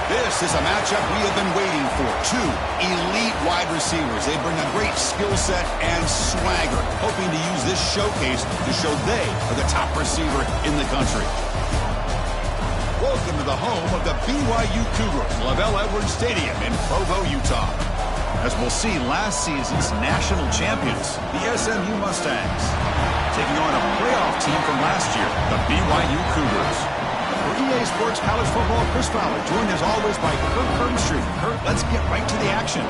This is a matchup we have been waiting for. Two elite wide receivers. They bring a great skill set and swagger, hoping to use this showcase to show they are the top receiver in the country. Welcome to the home of the BYU Cougars, Lavelle Edwards Stadium in Provo, Utah. As we'll see, last season's national champions, the SMU Mustangs, taking on a playoff team from last year, the BYU Cougars. For EA Sports College Football, Chris Fowler, joined as always by Kurt Kirkstreet. Kurt, let's get right to the action.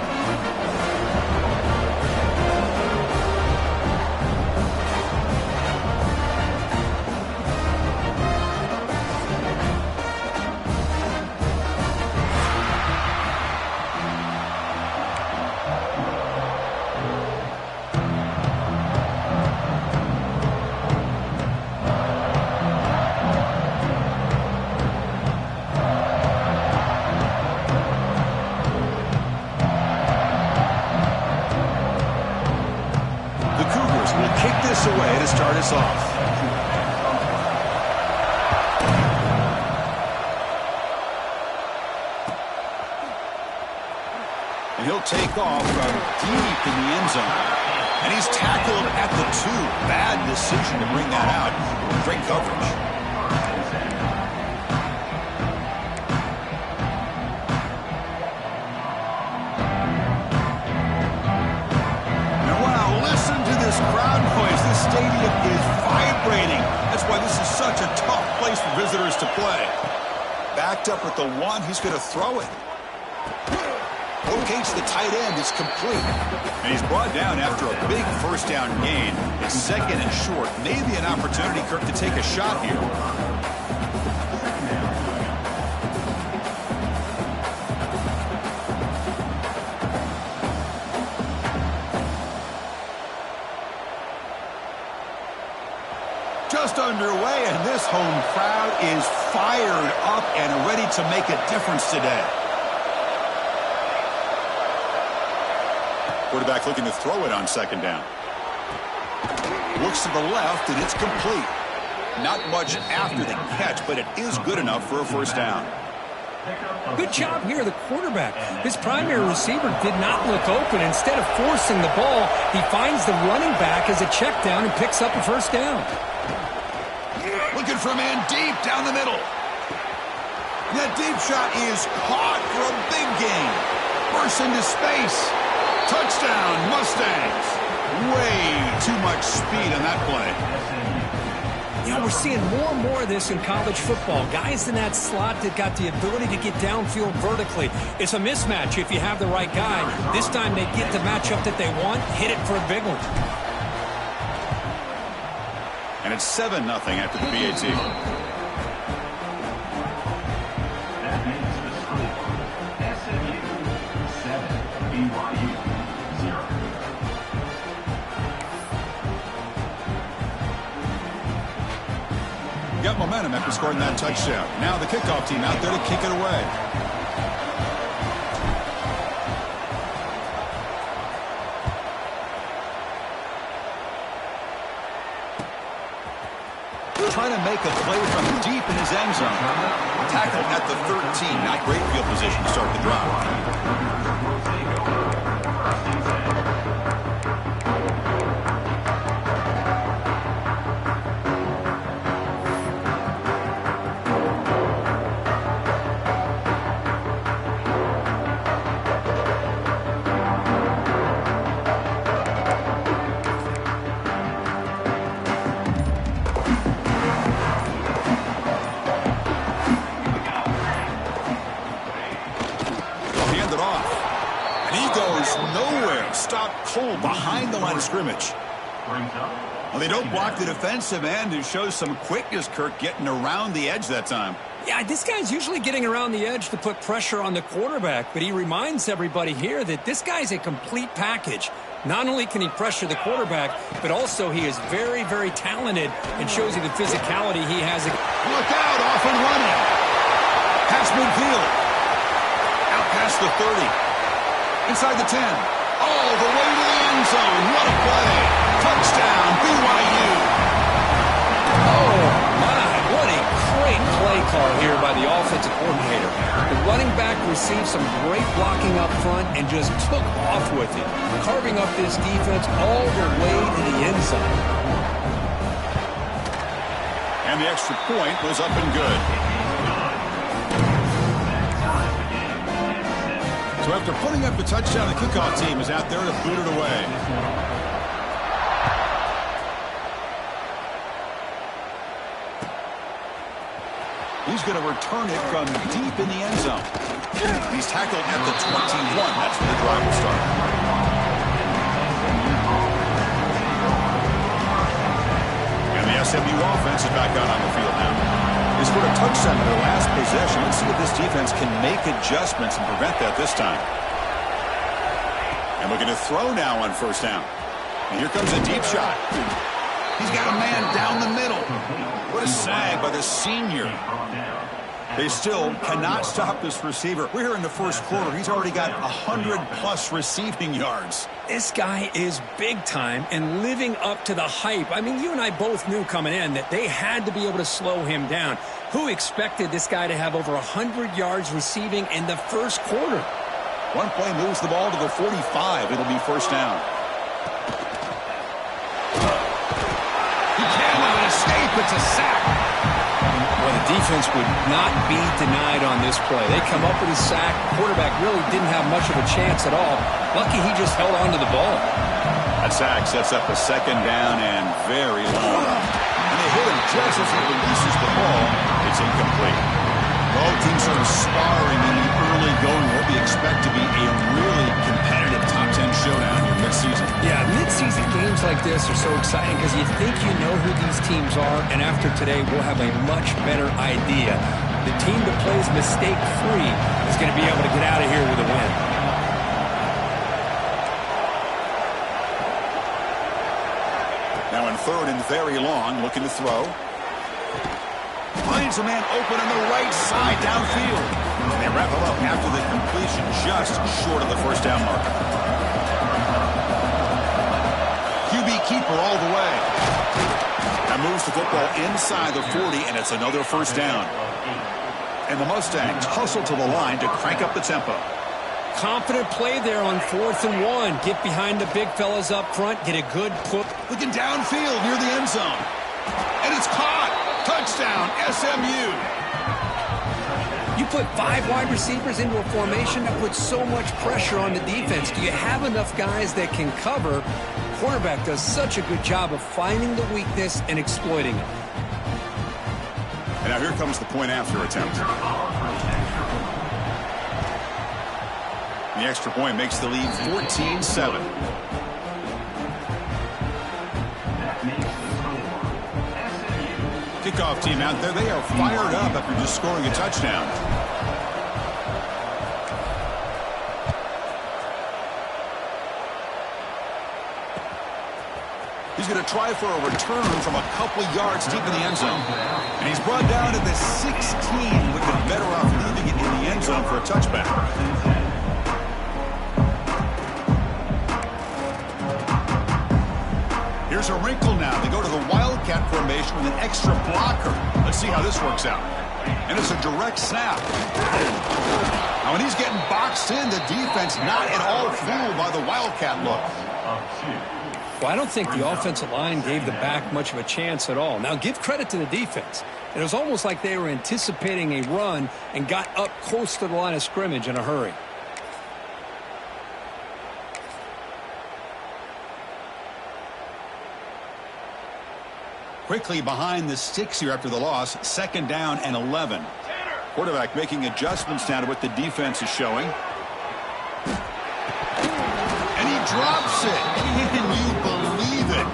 Away to start us off. And he'll take off from deep in the end zone. And he's tackled at the 2. Bad decision to bring that out. Great coverage. Crowd noise. This stadium is vibrating. That's why this is such a tough place for visitors to play. Backed up at the 1. He's going to throw it. Locates the tight end. It's complete. And he's brought down after a big first down gain. It's second and short. Maybe an opportunity, Kirk, to take a shot here. Just underway, and this home crowd is fired up and ready to make a difference today. Quarterback looking to throw it on second down. Looks to the left, and it's complete. Not much after the catch, but it is good enough for a first down. Good job here, the quarterback. His primary receiver did not look open. Instead of forcing the ball, he finds the running back as a check down and picks up a first down. Looking for a man deep down the middle. That deep shot is caught for a big gain. Bursts into space. Touchdown, Mustangs. Way too much speed on that play. You know, we're seeing more and more of this in college football. Guys in that slot that got the ability to get downfield vertically. It's a mismatch if you have the right guy. This time they get the matchup that they want, hit it for a big one. And it's 7-0 after the BAT. That makes the score SMU 7, BYU 0. Got momentum after scoring that touchdown. Now the kickoff team out there to kick it away. Trying to make a play from deep in his end zone. Tackled at the 13. Not great field position to start the drive. Cold behind the line of scrimmage. Well, they don't block the defensive end, who shows some quickness, Kirk, getting around the edge that time. Yeah, this guy's usually getting around the edge to put pressure on the quarterback, but he reminds everybody here that this guy's a complete package. Not only can he pressure the quarterback, but also he is very, very talented and shows you the physicality he has. Look out, off and running. Pass midfield. Out past the 30. Inside the 10. All the way to the end zone. What a play. Touchdown, BYU. Oh, my. What a great play call here by the offensive coordinator. The running back received some great blocking up front and just took off with it, carving up this defense all the way to the end zone. And the extra point was up and good. So after putting up the touchdown, the kickoff team is out there to boot it away. He's going to return it from deep in the end zone. He's tackled at the 21. That's where the drive will start. And the SMU offense is back out on the field now. They scored a touchdown in their last possession. Let's see if this defense can make adjustments and prevent that this time. And we're going to throw now on first down. And here comes a deep shot. He's got a man down the middle. What a sag by the senior. They still cannot stop this receiver. We're here in the first quarter. He's already got 100-plus receiving yards. This guy is big time and living up to the hype. I mean, you and I both knew coming in that they had to be able to slow him down. Who expected this guy to have over 100 yards receiving in the first quarter? One play moves the ball to the 45. It'll be first down. He can't let it escape. It's a sack. Well, the defense would not be denied on this play. They come up with a sack. The quarterback really didn't have much of a chance at all. Lucky he just held on to the ball. That sack sets up a second down and very long. And they hit him just as he releases the ball. It's incomplete. Both teams are sparring in the early going. What we expect to be a really competitive top 10 showdown here mid-season. Yeah, mid-season games like this are so exciting because you think you know who these teams are, and after today we'll have a much better idea. The team that plays mistake-free is going to be able to get out of here with a win. Now in third and very long, looking to throw. Finds a man open on the right side downfield. And they wrap him up after the completion, just short of the first down marker. QB keeper all the way. That moves the football inside the 40, and it's another first down. And the Mustangs hustle to the line to crank up the tempo. Confident play there on 4th and 1. Get behind the big fellas up front. Get a good put. Looking downfield near the end zone. And it's caught. Touchdown, SMU. You put 5 wide receivers into a formation that puts so much pressure on the defense. Do you have enough guys that can cover? Quarterback does such a good job of finding the weakness and exploiting it. And now here comes the point after attempt. The extra point makes the lead 14-7. Kickoff team out there. They are fired up after just scoring a touchdown. He's going to try for a return from a couple yards deep in the end zone. And he's brought down to the 16. Would have been better off leaving it in the end zone for a touchback. Here's a wrinkle now. They go to the Wildcat formation with an extra blocker. Let's see how this works out. And it's a direct snap. Now, when he's getting boxed in, the defense not at all fooled by the Wildcat look. Well, I don't think the offensive line gave the back much of a chance at all. Now, give credit to the defense. It was almost like they were anticipating a run and got up close to the line of scrimmage in a hurry. Quickly behind the sticks here after the loss. Second down and 11. Quarterback making adjustments now to what the defense is showing. And he drops it. Can you believe it?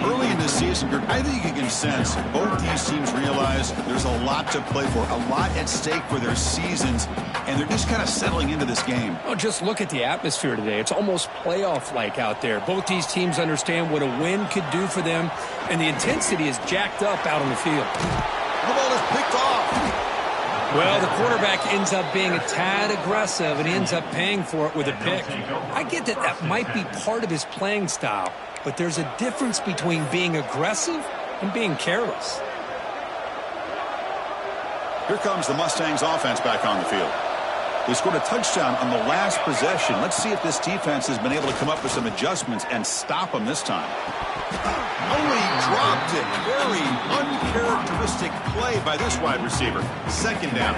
Early in the season, I think you can sense both these teams realize there's a lot to play for, a lot at stake for their seasons, and they're just kind of settling into this game. Oh, just look at the atmosphere today. It's almost playoff-like out there. Both these teams understand what a win could do for them, and the intensity is jacked up out on the field. The ball is picked off. Well, the quarterback ends up being a tad aggressive, and he ends up paying for it with a pick. I get that that might be part of his playing style, but there's a difference between being aggressive and being careless. Here comes the Mustangs offense back on the field. They scored a touchdown on the last possession. Let's see if this defense has been able to come up with some adjustments and stop them this time. Oh, he dropped it. Very uncharacteristic play by this wide receiver. Second down.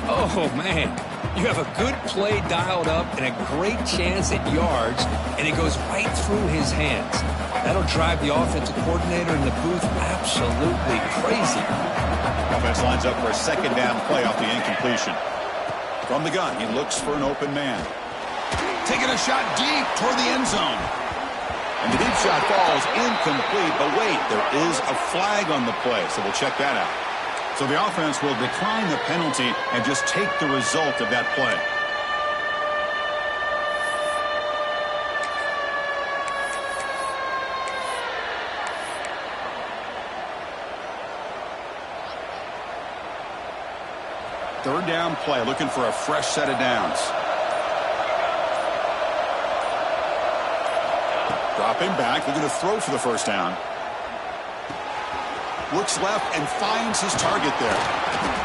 Oh, man. You have a good play dialed up and a great chance at yards, and it goes right through his hands. That'll drive the offensive coordinator in the booth absolutely crazy. Offense lines up for a second down play off the incompletion. From the gun, he looks for an open man. Taking a shot deep toward the end zone. And the deep shot falls incomplete. But wait, there is a flag on the play, so we'll check that out. So the offense will decline the penalty and just take the result of that play. Third down play, looking for a fresh set of downs. Dropping back, looking to throw for the first down. Looks left and finds his target there.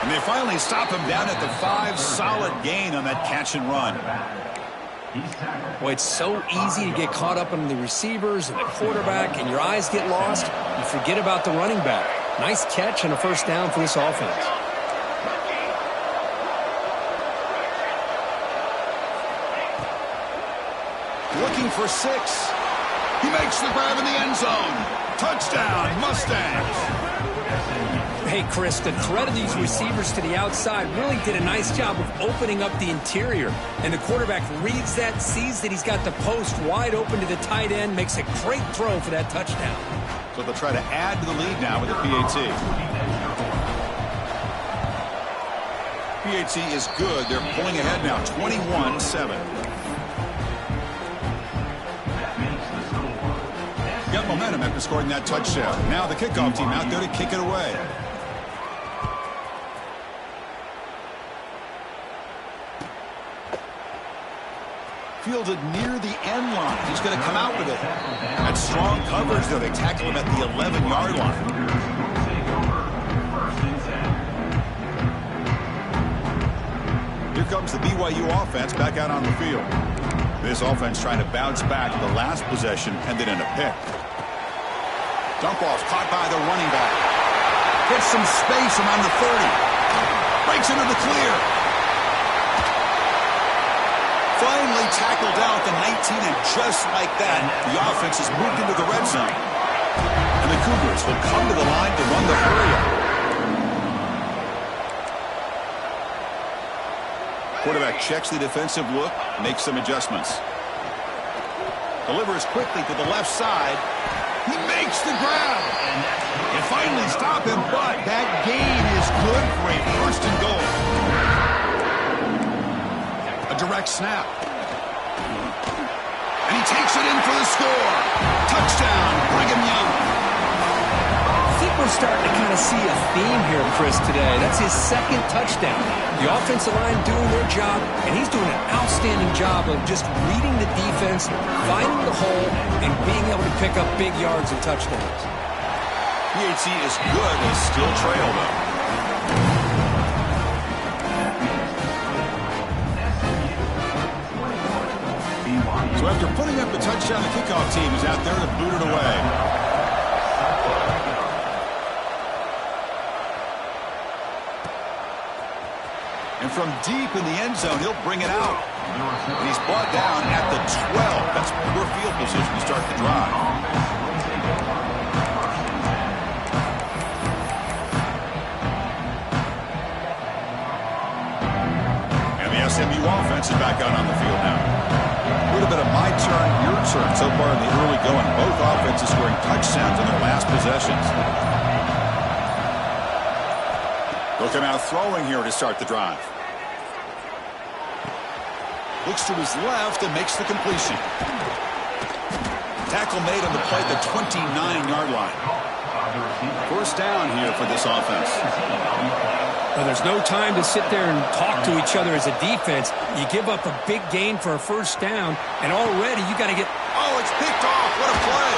And they finally stop him down at the 5. Solid gain on that catch and run. Boy, it's so easy to get caught up on the receivers and the quarterback, and your eyes get lost. You forget about the running back. Nice catch and a first down for this offense. Looking for 6. He makes the grab in the end zone. Touchdown, Mustangs. Hey, Chris, the threat of these receivers to the outside really did a nice job of opening up the interior. And the quarterback reads that, sees that he's got the post wide open to the tight end, makes a great throw for that touchdown. So they'll try to add to the lead now with the PAT. PAT is good. They're pulling ahead now, 21-7. Got momentum after scoring that touchdown. Now the kickoff team out there to kick it away. Fielded near the end line. He's going to come out with it. That's strong coverage, though. They tackle him at the 11-yard line. Here comes the BYU offense back out on the field. This offense trying to bounce back the last possession, ended in a pick. Dump off caught by the running back. Gets some space around the 30. Breaks into the clear. Finally tackled down at the 19, and just like that, the offense has moved into the red zone. And the Cougars will come to the line to run the hurry-up. Quarterback checks the defensive look, makes some adjustments. Delivers quickly to the left side. He makes the grab. And finally stop him, but that gain is good for a first and goal. A direct snap. And he takes it in for the score. Touchdown, Brigham Young. I think we're starting to kind of see a theme here, Chris, today. That's his second touchdown. The offensive line doing their job, and he's doing an outstanding job of just reading the defense, finding the hole, and being able to pick up big yards and touchdowns. PAT is good. They still trail, though. So after putting up the touchdown, the kickoff team is out there to boot it away. And from deep in the end zone, he'll bring it out. And he's brought down at the 12. That's poor field position to start the drive. And the SMU offense is back out on the field now. A little bit of my turn, your turn so far in the early going. Both offenses scoring touchdowns on their last possessions. They'll come out throwing here to start the drive. Looks to his left and makes the completion. Tackle made on the play at the 29-yard line. First down here for this offense. Well, there's no time to sit there and talk to each other as a defense. You give up a big gain for a first down, and already you got to get... Oh, it's picked off. What a play.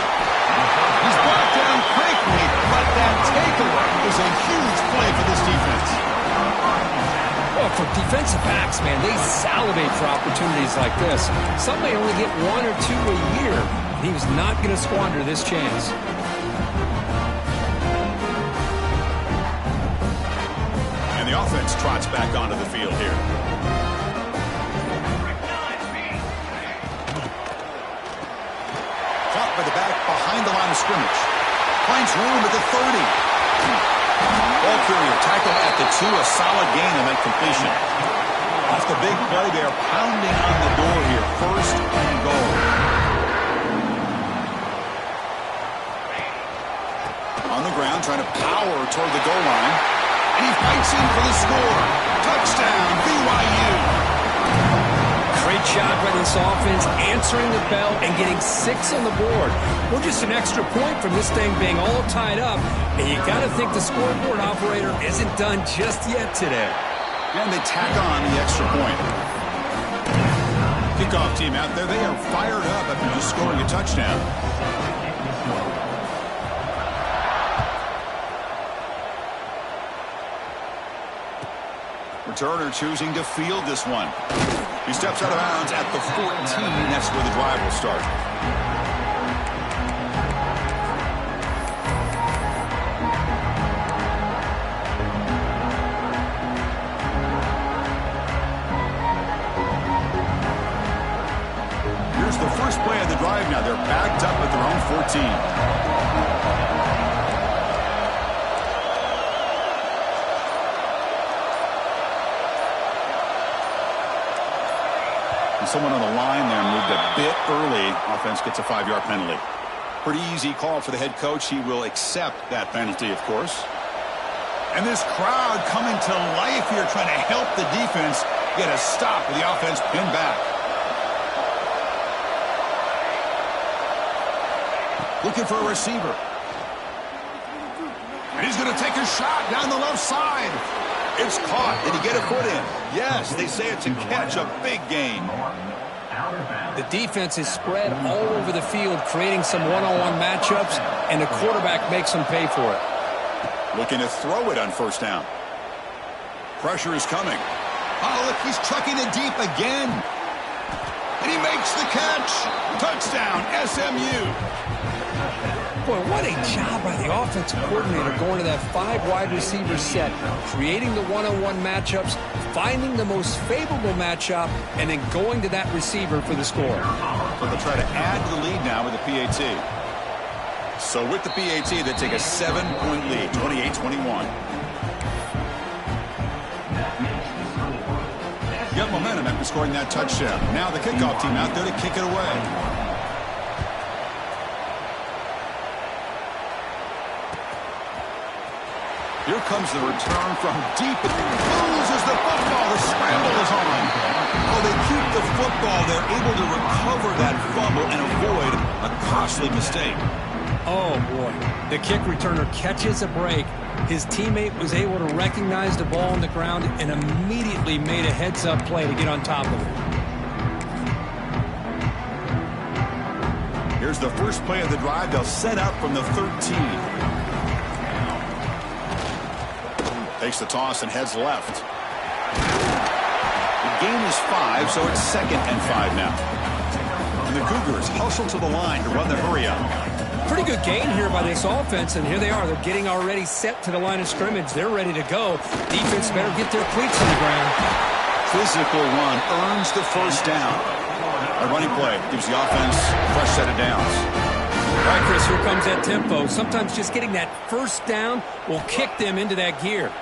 He's brought down quickly, but that takeaway is a huge play for this defense. Well, for defensive backs, defense, man, they salivate for opportunities like this. Some may only get 1 or 2 a year. He was not going to squander this chance. And the offense trots back onto the field here. Caught by the back behind the line of scrimmage. Finds room at the 30. Ball carrier tackled at the 2, a solid gain on that completion. Off the big play, they're pounding on the door here. First and goal. On the ground, trying to power toward the goal line. And he fights in for the score. Touchdown, BYU. Great job by this offense, answering the bell and getting 6 on the board. We're just an extra point from this thing being all tied up. And you got to think the scoreboard operator isn't done just yet today. And they tack on the extra point. Kickoff team out there, they are fired up after just scoring a touchdown. Returner choosing to field this one. He steps out of bounds at the 14. That's where the drive will start. Here's the first play of the drive now. They're backed up at their own 14. Someone on the line there moved a bit early. Offense gets a 5-yard penalty. Pretty easy call for the head coach. He will accept that penalty, of course. And this crowd coming to life here, trying to help the defense get a stop with the offense pinned back. Looking for a receiver. And he's going to take a shot down the left side. It's caught. Did he get a foot in? Yes, they say it's a catch, a big gain. The defense is spread all over the field, creating some one-on-one matchups, and the quarterback makes them pay for it. Looking to throw it on first down. Pressure is coming. Oh, look, he's chucking it deep again. And he makes the catch. Touchdown, SMU. Boy, what a job by the offensive coordinator going to that 5 wide receiver set, creating the one-on-one matchups, finding the most favorable matchup, and then going to that receiver for the score. So they'll try to add to the lead now with the PAT. So with the PAT, they take a 7-point lead, 28-21. Got momentum after scoring that touchdown. Now the kickoff team out there to kick it away. Here comes the return from deep. Loses the football. The scramble is on. Oh, they keep the football. They're able to recover that fumble and avoid a costly mistake. Oh, boy. The kick returner catches a break. His teammate was able to recognize the ball on the ground and immediately made a heads-up play to get on top of it. Here's the first play of the drive. They'll set up from the 13. Takes the toss and heads left. The gain is 5, so it's 2nd and 5 now. And the Cougars hustle to the line to run the hurry up. Pretty good gain here by this offense, and here they are. They're getting already set to the line of scrimmage. They're ready to go. Defense better get their cleats in the ground. Physical run earns the first down. A running play gives the offense a fresh set of downs. All right, Chris, here comes that tempo. Sometimes just getting that first down will kick them into that gear.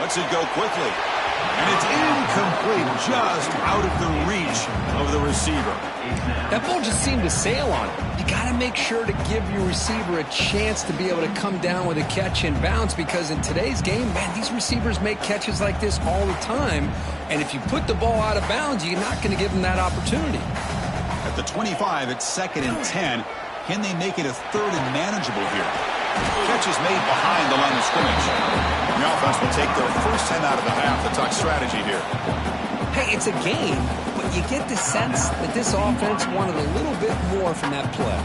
Lets it go quickly. And it's incomplete, just out of the reach of the receiver. That ball just seemed to sail on it. You got to make sure to give your receiver a chance to be able to come down with a catch and bounce, because in today's game, man, these receivers make catches like this all the time. And if you put the ball out of bounds, you're not going to give them that opportunity. At the 25, it's 2nd and 10. Can they make it a 3rd and manageable here? Catch is made behind the line of scrimmage. The offense will take their first 10 out of the half. The talk strategy here. Hey, it's a game, but you get the sense that this offense wanted a little bit more from that play.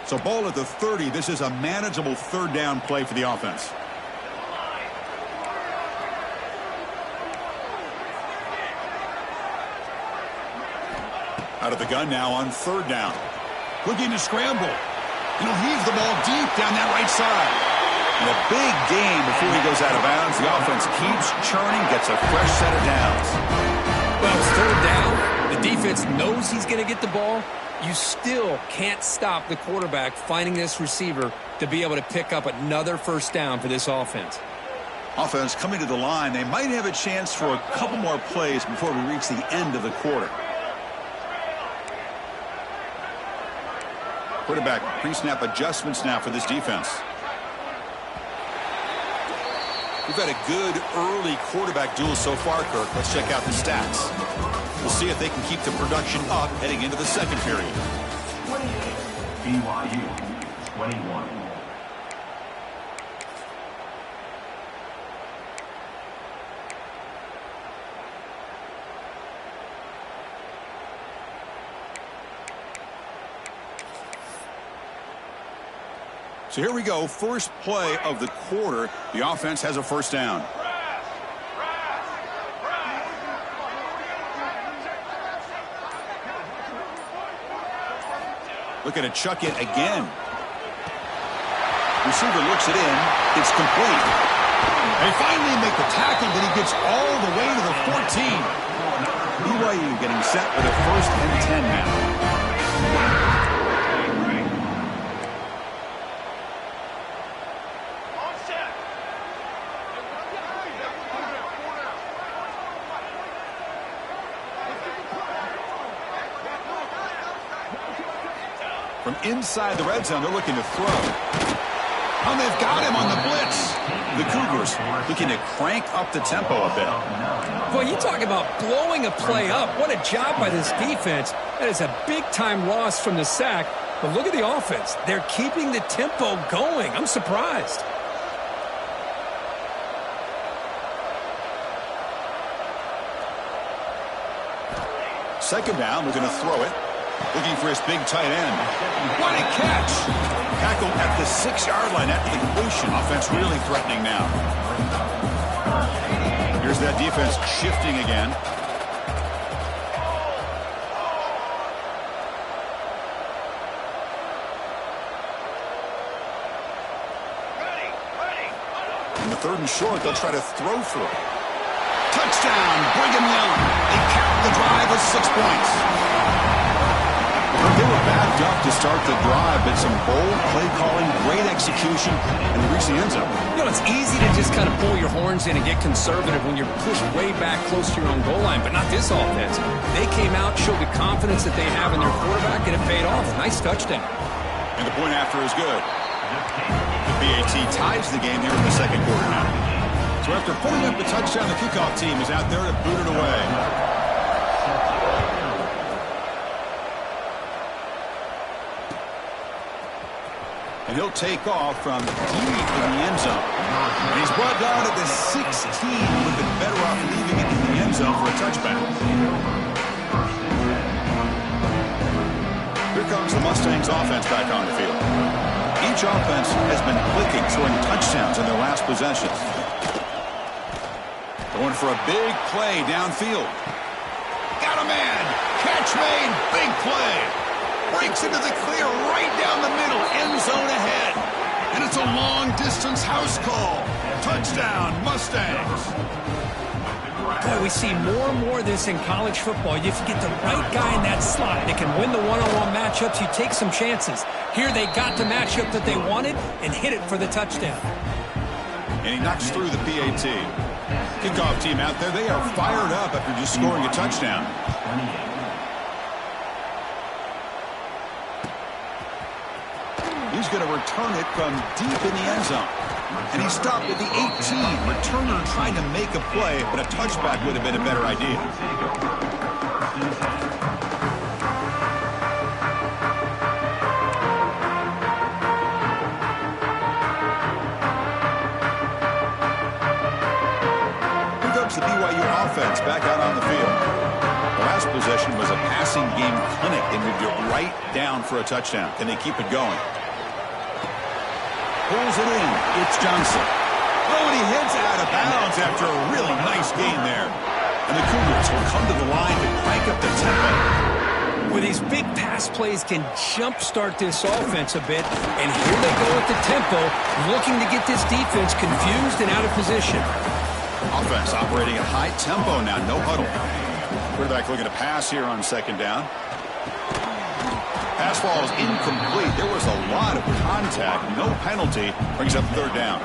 So ball at the 30. This is a manageable 3rd down play for the offense. Out of the gun now on third down. Looking to scramble. He'll heave the ball deep down that right side. And a big gain before he goes out of bounds. The offense keeps churning, gets a fresh set of downs. Well, it's third down. The defense knows he's going to get the ball. You still can't stop the quarterback finding this receiver to be able to pick up another first down for this offense. Offense coming to the line. They might have a chance for a couple more plays before we reach the end of the quarter. Quarterback pre-snap adjustments now for this defense. We've had a good early quarterback duel so far, Kirk. Let's check out the stats. We'll see if they can keep the production up heading into the second period. 28, BYU 21. So here we go, first play of the quarter. The offense has a first down. Looking to chuck it again. Receiver looks it in. It's complete. They finally make the tackle, but he gets all the way to the 14. BYU getting set with a first and 10 now. From inside the red zone, they're looking to throw. And they've got him on the blitz. The Cougars looking to crank up the tempo a bit. Boy, you talk about blowing a play up. What a job by this defense. That is a big-time loss from the sack. But look at the offense. They're keeping the tempo going. I'm surprised. Second down, we're going to throw it. Looking for his big tight end. What a catch! Tackle at the 6-yard line after the completion. Offense really threatening now. Here's that defense shifting again. In the third and short, they'll try to throw for it. Touchdown, Brigham Young. They cap the drive with 6 points. They were backed up to start the drive, but some bold play calling, great execution, and they reached the end zone. You know, it's easy to just kind of pull your horns in and get conservative when you're pushed way back close to your own goal line, but not this offense. They came out, showed the confidence that they have in their quarterback, and it paid off. Nice touchdown. And the point after is good. The BAT ties the game here in the second quarter now. So after pulling up the touchdown, the kickoff team is out there to boot it away. And he'll take off from deep in the end zone. And he's brought down at the 16. Would have been better off leaving it in the end zone for a touchback. Here comes the Mustangs offense back on the field. Each offense has been clicking, scoring touchdowns in their last possessions. Going for a big play downfield. Got a man. Catch made. Big play. Breaks into the clear right down the middle. End zone ahead. And it's a long-distance house call. Touchdown, Mustangs. Boy, we see more and more of this in college football. If you get the right guy in that slot that can win the one-on-one matchups, you take some chances. Here they got the matchup that they wanted and hit it for the touchdown. And he knocks through the PAT. Kickoff team out there, they are fired up after just scoring a touchdown. He's going to return it from deep in the end zone. And he stopped at the 18. Returner trying to make a play, but a touchback would have been a better idea. Here comes the BYU offense back out on the field. The last possession was a passing game clinic. They moved it right down for a touchdown. Can they keep it going? Pulls it in. It's Johnson. Oh, and he heads out of bounds after a really nice gain there. And the Cougars will come to the line to crank up the tempo. Well, these big pass plays can jumpstart this offense a bit, and here they go at the tempo, looking to get this defense confused and out of position. Offense operating at high tempo now, no huddle. Quarterback looking to pass here on second down. Pass ball is incomplete. There was a lot of contact, no penalty, brings up third down.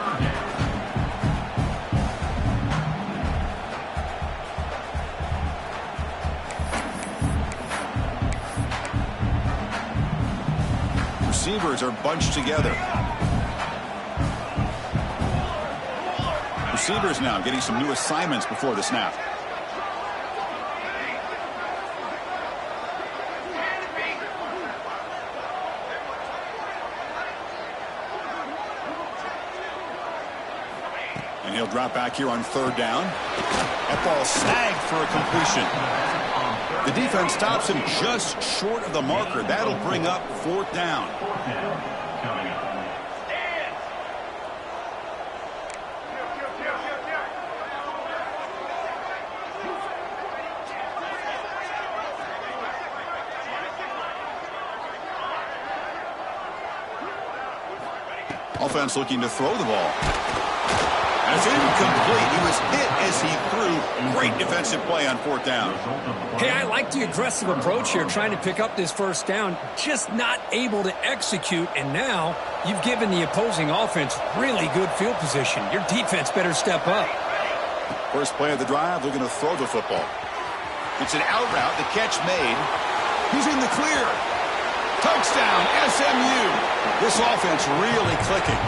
Receivers are bunched together. Receivers now getting some new assignments before the snap. And he'll drop back here on third down. That ball snagged for a completion. The defense stops him just short of the marker. That'll bring up fourth down. Offense looking to throw the ball. And it's incomplete. He was hit as he threw. Great defensive play on fourth down. Hey, I like the aggressive approach here, trying to pick up this first down, just not able to execute. And now you've given the opposing offense really good field position. Your defense better step up. First play of the drive, looking to throw the football. It's an out route. The catch made. He's in the clear. Touchdown, SMU. This offense really clicking.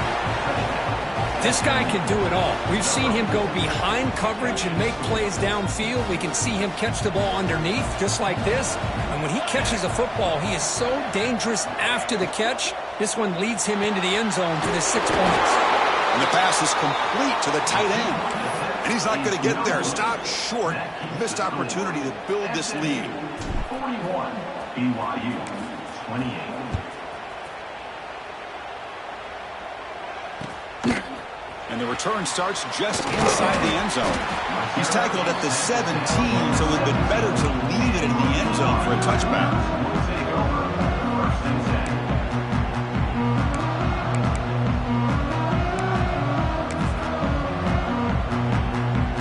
This guy can do it all. We've seen him go behind coverage and make plays downfield. We can see him catch the ball underneath just like this. And when he catches a football, he is so dangerous after the catch. This one leads him into the end zone for the 6 points. And the pass is complete to the tight end. And he's not going to get there. Stopped short. Missed opportunity to build this lead. 41, BYU. 28. And the return starts just inside the end zone. He's tackled at the 17, so it would have been better to leave it in the end zone for a touchback.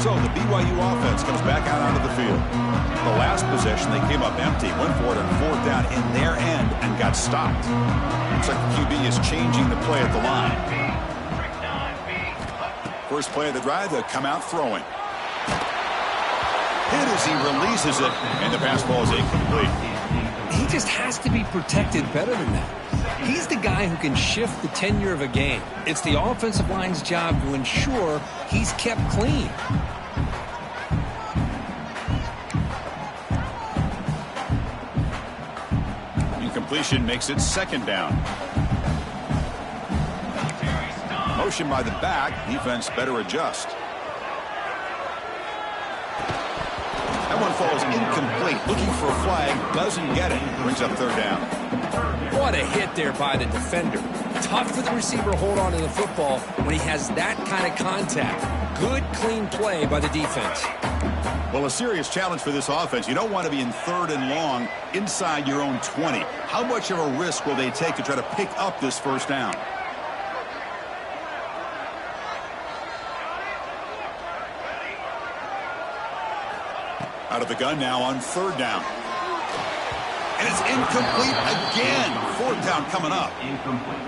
So the BYU offense comes back out onto the field. The last possession, they came up empty, went for it on fourth down in their end and got stopped. Looks like the QB is changing the play at the line. First play of the drive, they'll come out throwing. Hit as he releases it, and the pass ball is incomplete. He just has to be protected better than that. He's the guy who can shift the tenure of a game. It's the offensive line's job to ensure he's kept clean. Incompletion makes it second down. Motion by the back. Defense better adjust. That one falls incomplete. Looking for a flag. Doesn't get it. Brings up third down. What a hit there by the defender. Tough for the receiver to hold on to the football when he has that kind of contact. Good, clean play by the defense. Well, a serious challenge for this offense. You don't want to be in third and long inside your own 20. How much of a risk will they take to try to pick up this first down? Out of the gun now on third down. And it's incomplete again. Fourth down coming up.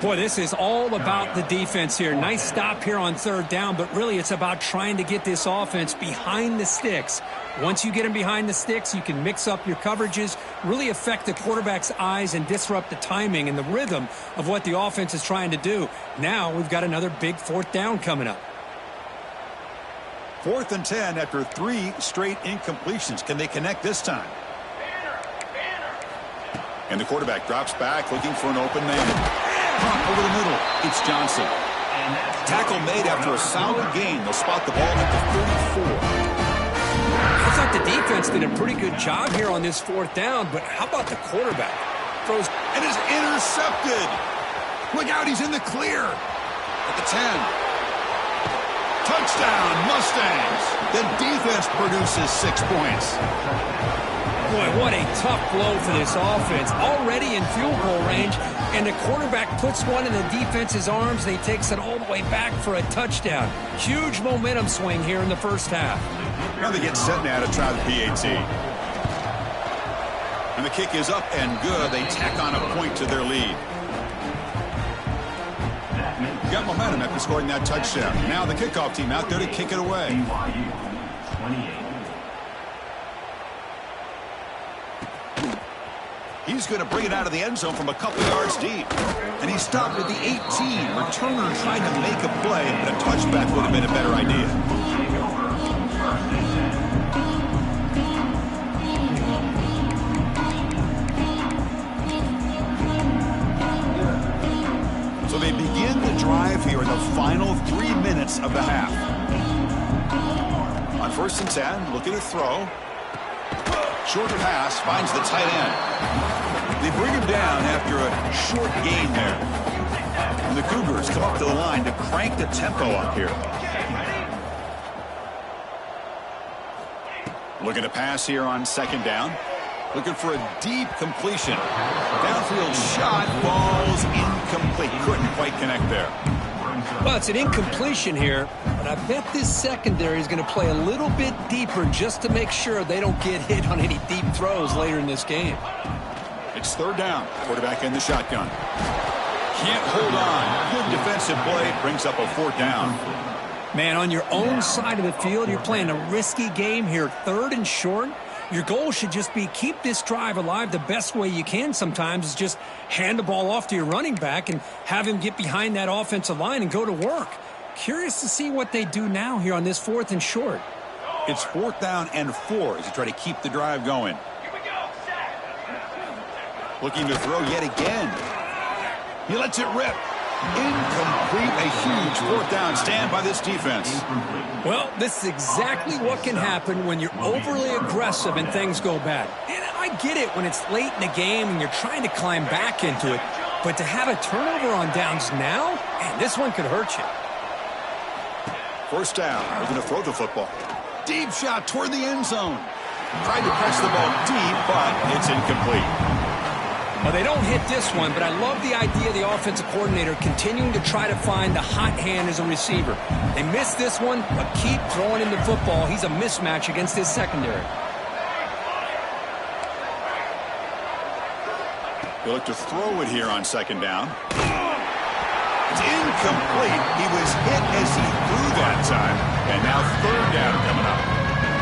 Boy, this is all about the defense here. Nice stop here on third down, but really it's about trying to get this offense behind the sticks. Once you get them behind the sticks, you can mix up your coverages, really affect the quarterback's eyes and disrupt the timing and the rhythm of what the offense is trying to do. Now we've got another big fourth down coming up. 4th and 10 after 3 straight incompletions. Can they connect this time? And the quarterback drops back looking for an open man. Pop over the middle. It's Johnson. Tackle made after a solid gain. They'll spot the ball at the 34. I thought the defense did a pretty good job here on this fourth down, but how about the quarterback? Throws and is intercepted. Look out, he's in the clear. At the 10. Touchdown, Mustangs. The defense produces 6 points. Boy, what a tough blow for this offense. Already in field goal range, and the quarterback puts one in the defense's arms, and he takes it all the way back for a touchdown. Huge momentum swing here in the first half. Now they get set now to try the PAT. And the kick is up and good. They tack on a point to their lead. Got momentum after scoring that touchdown. Now the kickoff team out there to kick it away. BYU 28. He's going to bring it out of the end zone from a couple yards deep. And he stopped at the 18. Returner trying to make a play, but a touchback would have been a better idea. So they begin the drive here in the final 3 minutes of the half. On 1st and 10, looking to throw. Short pass finds the tight end. They bring him down after a short gain there. And the Cougars come up to the line to crank the tempo up here. Looking to pass here on 2nd down. Looking for a deep completion. Downfield shot, ball's incomplete. Couldn't quite connect there. Well, it's an incompletion here, but I bet this secondary is going to play a little bit deeper just to make sure they don't get hit on any deep throws later in this game. It's 3rd down. Quarterback in the shotgun. Can't hold on. Good defensive play. Brings up a 4th down. Man, on your own side of the field, you're playing a risky game here. 3rd and short. Your goal should just be keep this drive alive the best way you can sometimes is just hand the ball off to your running back and have him get behind that offensive line and go to work. Curious to see what they do now here on this 4th and short. It's 4th down and 4 as you try to keep the drive going. Looking to throw yet again. He lets it rip. Incomplete. A huge 4th down stand by this defense. Well, this is exactly what can happen when you're overly aggressive and things go bad. And I get it when it's late in the game and you're trying to climb back into it. But to have a turnover on downs now, man, this one could hurt you. 1st down. They're going to throw the football. Deep shot toward the end zone. Tried to press the ball deep, but it's incomplete. Well, they don't hit this one, but I love the idea of the offensive coordinator continuing to try to find the hot hand as a receiver. They missed this one, but keep throwing him the football. He's a mismatch against his secondary. They look to throw it here on 2nd down. It's incomplete. He was hit as he threw that time. And now 3rd down coming up.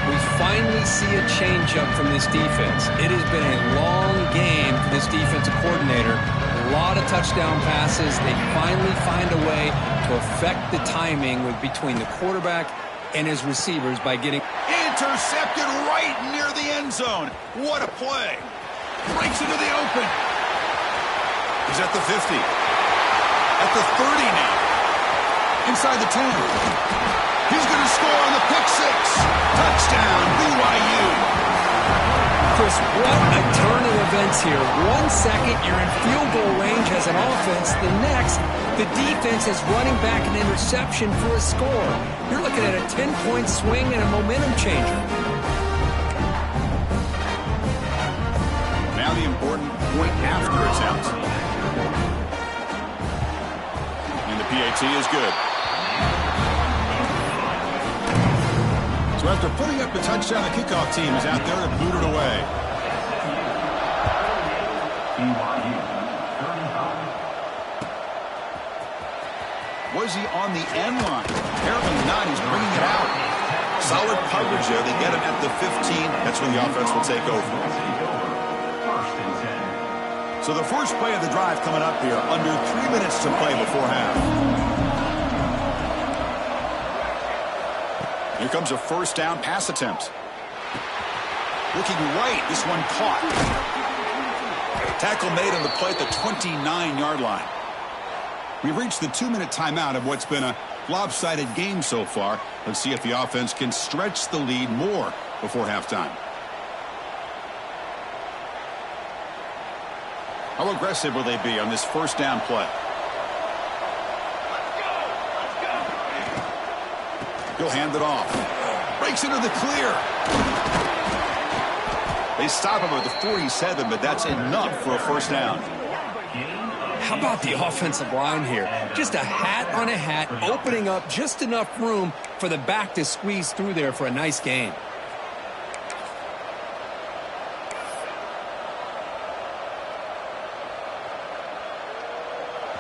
We finally see a changeup from this defense. It has been a long game for this defensive coordinator. A lot of touchdown passes. They finally find a way to affect the timing between the quarterback and his receivers by getting intercepted right near the end zone. What a play. Breaks into the open. He's at the 50. At the 30 now. Inside the 10. He's going to score on the pick 6. Touchdown, BYU. Chris, what a turn of events here. 1 second, you're in field goal range as an offense. The next, the defense is running back an interception for a score. You're looking at a 10-point swing and a momentum changer. Now the important point after attempt. And the PAT is good. So after putting up the touchdown, the kickoff team is out there to boot it away. BYU 35. Was he on the end line? Apparently not. He's bringing it out. Solid coverage there. They get him at the 15. That's when the offense will take over. 1st and 10. So the first play of the drive coming up here. Under 3 minutes to play before half. Here comes a 1st down pass attempt. Looking right. This one caught. Tackle made on the play at the 29-yard line. We've reached the 2-minute timeout of what's been a lopsided game so far. Let's see if the offense can stretch the lead more before halftime. How aggressive will they be on this 1st down play? He'll hand it off. Breaks into the clear. They stop him at the 47, but that's enough for a first down. How about the offensive line here? Just a hat on a hat, opening up just enough room for the back to squeeze through there for a nice gain.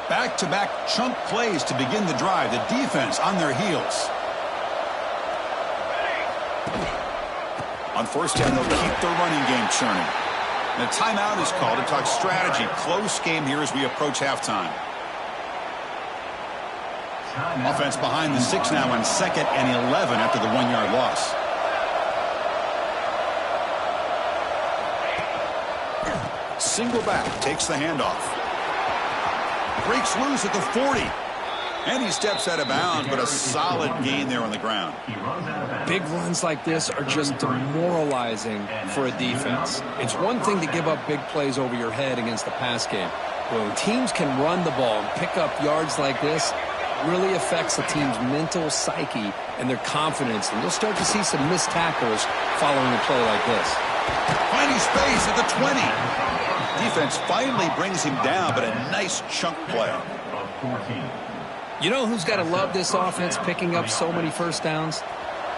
Back-to-back chunk plays to begin the drive. The defense on their heels. On first down, they'll keep their running game churning. And a timeout is called to talk strategy. Close game here as we approach halftime. Offense behind the 6 now on 2nd and 11 after the 1-yard loss. Single back takes the handoff. Breaks loose at the 40. And he steps out of bounds, but a solid gain there on the ground. Big runs like this are just demoralizing for a defense. It's one thing to give up big plays over your head against the pass game. But when teams can run the ball and pick up yards like this, it really affects the team's mental psyche and their confidence. And you'll start to see some missed tackles following a play like this. Finding space at the 20. Defense finally brings him down, but a nice chunk play. You know who's got to love this offense picking up so many first downs?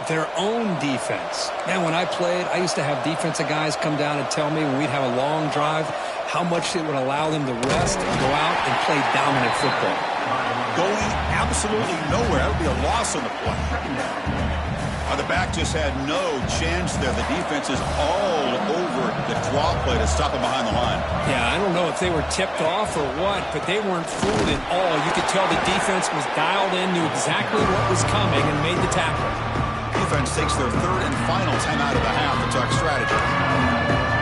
Their own defense. Man, when I played, I used to have defensive guys come down and tell me when we'd have a long drive how much it would allow them to rest and go out and play dominant football. Going absolutely nowhere. That would be a loss on the play. The back just had no chance there. The defense is all over the draw play to stop him behind the line. Yeah, I don't know if they were tipped off or what, but they weren't fooled at all. You could tell the defense was dialed in, knew exactly what was coming, and made the tackle. Defense takes their 3rd and final timeout of the half to talk strategy.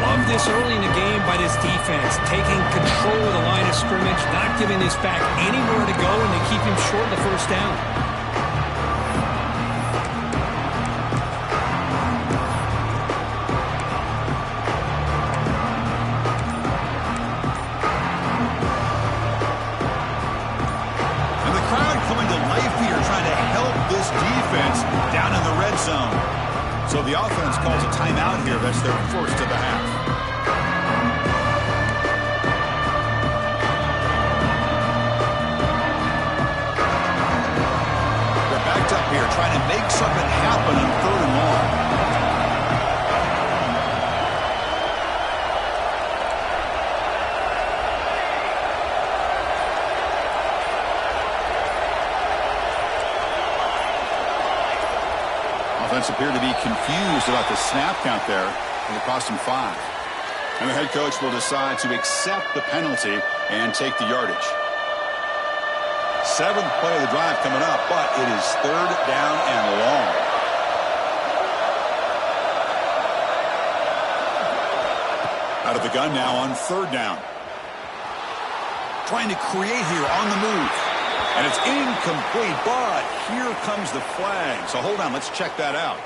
Love this early in the game by this defense, taking control of the line of scrimmage, not giving this back anywhere to go, and they keep him short of the first down. Down in the red zone. So the offense calls a timeout here. That's their first of the half. They're backed up here trying to make something happen on 3rd and long. Offense appeared to be confused about the snap count there, and it cost him 5. And the head coach will decide to accept the penalty and take the yardage. 7th play of the drive coming up, but it is 3rd down and long. Out of the gun now on 3rd down. Trying to create here on the move. And it's incomplete, but here comes the flag. So hold on, let's check that out.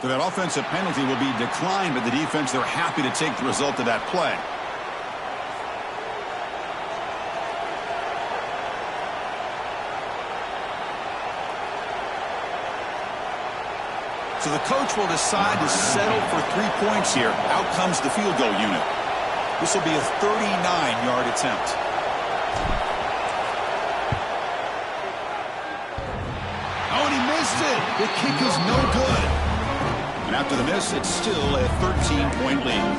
So that offensive penalty will be declined by the defense. They're happy to take the result of that play. So the coach will decide to settle for 3 points here. Out comes the field goal unit. This will be a 39-yard attempt. The kick is no good. And after the miss, it's still a 13-point lead.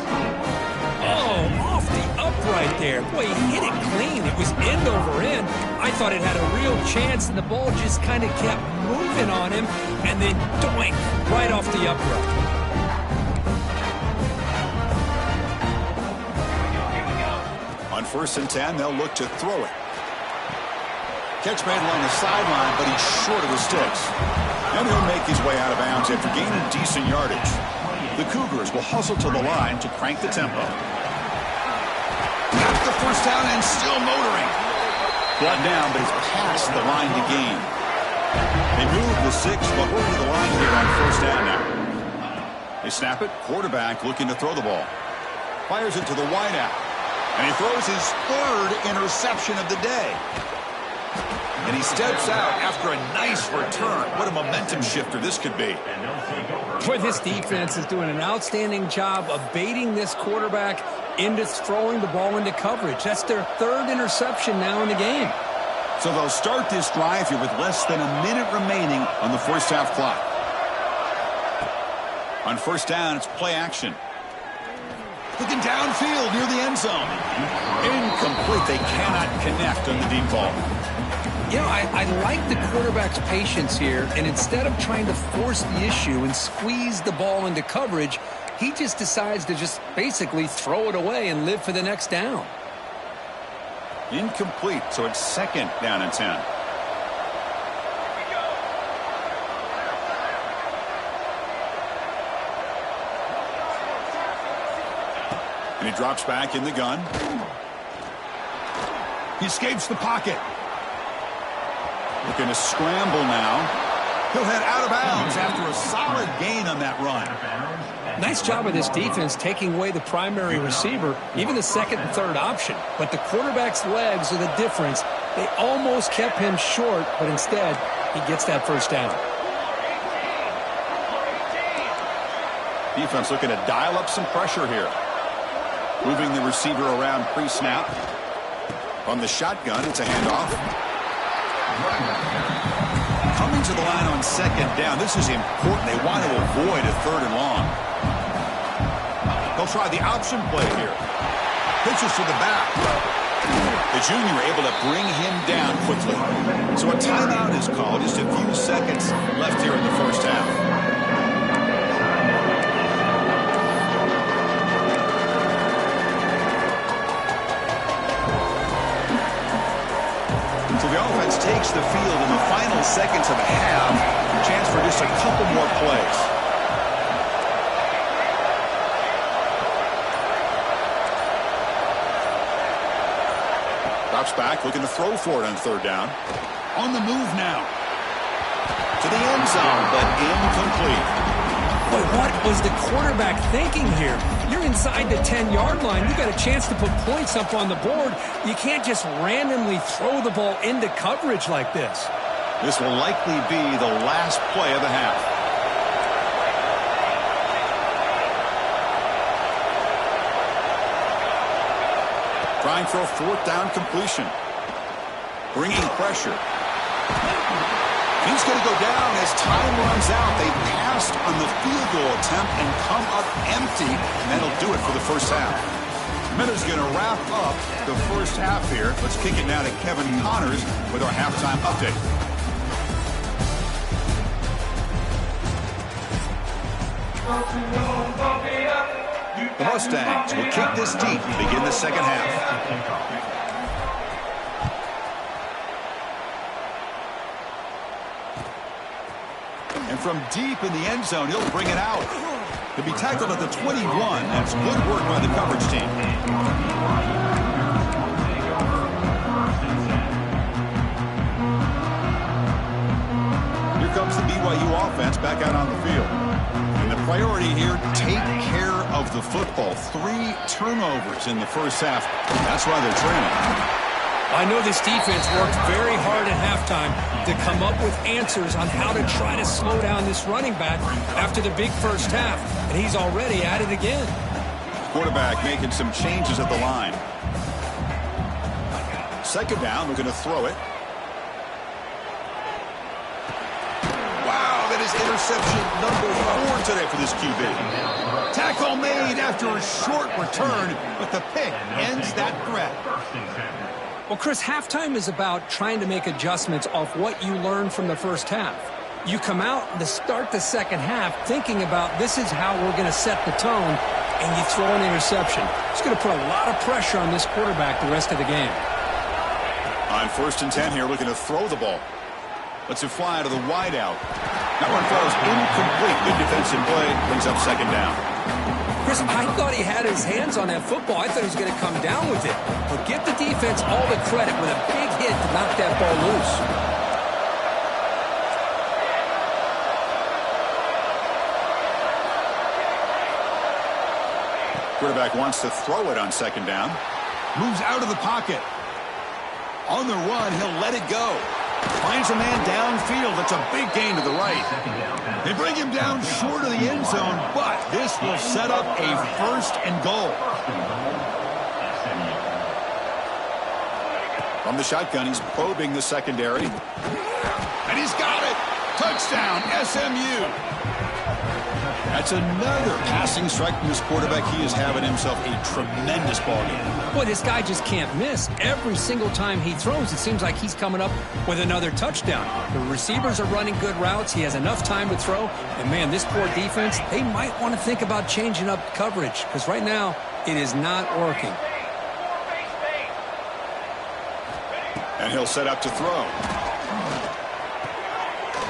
Oh, off the upright there. Boy, he hit it clean. It was end over end. I thought it had a real chance, and the ball just kind of kept moving on him, and then doink, right off the upright. On 1st and 10, they'll look to throw it. Catch made along the sideline, but he's short of the sticks. And he'll make his way out of bounds after gaining decent yardage. The Cougars will hustle to the line to crank the tempo. Got the first down and still motoring. Brought down, but he's past the line to gain. They move the 6, but we're to the line here on 1st down now. They snap it. Quarterback looking to throw the ball. Fires it to the wideout. And he throws his 3rd interception of the day. And he steps out after a nice return. What a momentum shifter this could be. Boy, this defense is doing an outstanding job of baiting this quarterback into throwing the ball into coverage. That's their third interception now in the game. So they'll start this drive here with less than a minute remaining on the first half clock. On first down, it's play action. Looking downfield near the end zone. Incomplete. They cannot connect on the deep ball. You know, I like the quarterback's patience here, and instead of trying to force the issue and squeeze the ball into coverage, he just decides to just basically throw it away and live for the next down. Incomplete, so it's second down and 10. And he drops back in the gun. He escapes the pocket. Looking to scramble now. He'll head out of bounds after a solid gain on that run. Nice job of this defense taking away the primary receiver, even the second and third option. But the quarterback's legs are the difference. They almost kept him short, but instead, he gets that first down. Defense looking to dial up some pressure here. Moving the receiver around pre-snap. On the shotgun, it's a handoff. Coming to the line on second down. This is important. They want to avoid a third and long. They'll try the option play here. Pitches to the back. The junior able to bring him down quickly. So a timeout is called. Just a few seconds left here in the first half. The offense takes the field in the final seconds of the half. Chance for just a couple more plays. Drops back, looking to throw for it on third down. On the move now. To the end zone, but incomplete. But what was the quarterback thinking here? You're inside the 10-yard line. You got a chance to put points up on the board. You can't just randomly throw the ball into coverage like this. This will likely be the last play of the half. Trying for a fourth down completion. Bringing pressure. He's going to go down as time runs out. They passed on the field goal attempt and come up empty, and that'll do it for the first half. Miller's going to wrap up the first half here. Let's kick it now to Kevin Connors with our halftime update. The Mustangs will kick this deep to begin the second half. And from deep in the end zone, he'll bring it out. He'll be tackled at the 21. That's good work by the coverage team. Here comes the BYU offense back out on the field. And the priority here, take care of the football. 3 turnovers in the first half. That's why they're training. I know this defense worked very hard at halftime to come up with answers on how to try to slow down this running back after the big first half, and he's already at it again. Quarterback making some changes at the line. Second down, we're going to throw it. Wow, that is interception number 4 today for this QB. Tackle made after a short return, but the pick ends that threat. Well, Chris, halftime is about trying to make adjustments off what you learned from the first half. You come out to start the second half thinking about this is how we're going to set the tone, and you throw an interception. It's going to put a lot of pressure on this quarterback the rest of the game. On first and 10 here, looking to throw the ball. Lets it fly to the wideout. That one falls incomplete. Good defensive play. Brings up second down. Chris, I thought he had his hands on that football. I thought he was going to come down with it. But give the defense all the credit with a big hit to knock that ball loose. Quarterback wants to throw it on second down. Moves out of the pocket. On the run, he'll let it go. Finds a man downfield. That's a big gain to the right. They bring him down short of the end zone, but this will set up a 1st and goal. From the shotgun, he's probing the secondary. And he's got it. Touchdown, SMU. That's another passing strike from this quarterback. He is having himself a tremendous ball game. Boy, this guy just can't miss. Every single time he throws, it seems like he's coming up with another touchdown. The receivers are running good routes. He has enough time to throw. And, man, this poor defense, they might want to think about changing up coverage because right now it is not working. And he'll set up to throw.